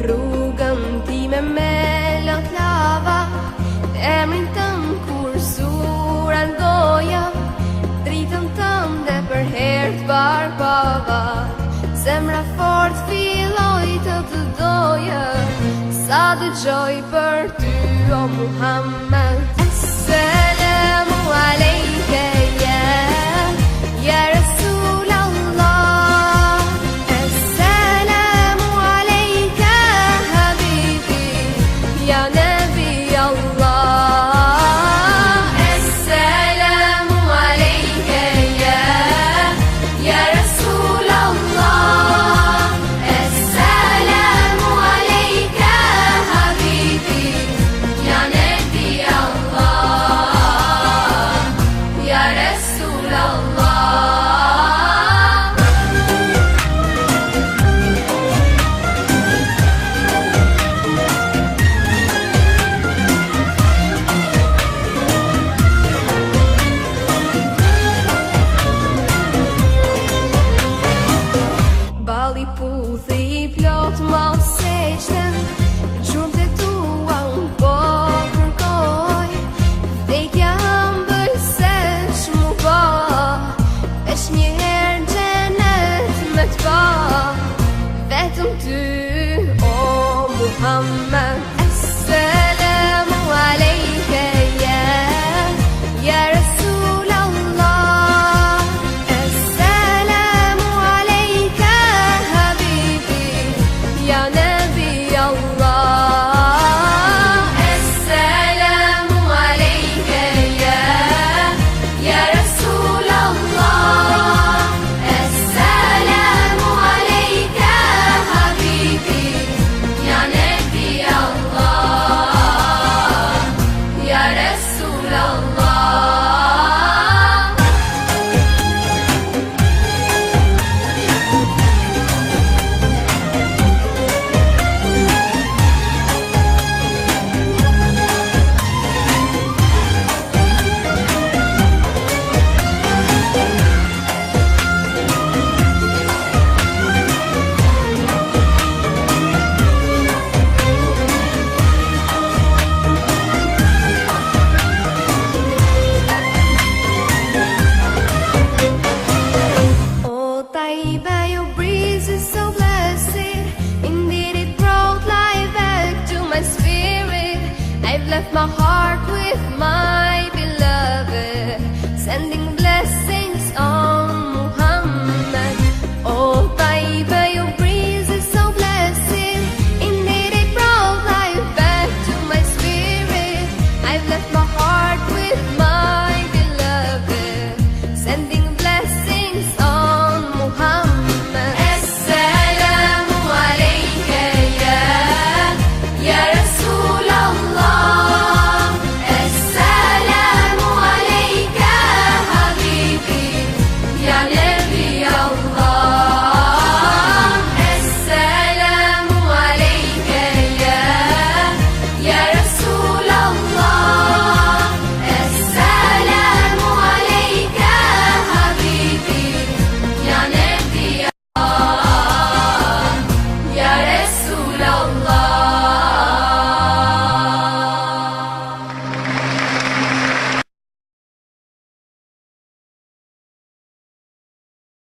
Rrugën time me lot lava, emrin tëm kur sura ndoja, dritën tëm dhe për herë t'barbava. Zemra fort filloj të doja, sa dëgjoj për ty o Muhammed. Assalamu alejke ya Rasul Allah. Assalamu alejke habibi ya Nabi Allah. Assalamu alejke ya Rasul Allah. Assalamu alejke habibi ya Nabi Allah. Ya Rasul Allah. Bali puthi I plot ma seqten, gjurmë të tua unë po kërkoj, vdekja hëmbël se shmu po, veç një herë në gjenet me t'pa, vetëm ty o Muhammed. Assalamu alejke ya Rasul Allah. Assalamu alejke habibi ya Nabi Allah. Assalamu alejke ya Rasul Allah. Assalamu alejke habibi ya Nabi Allah. Ya Rasul Allah.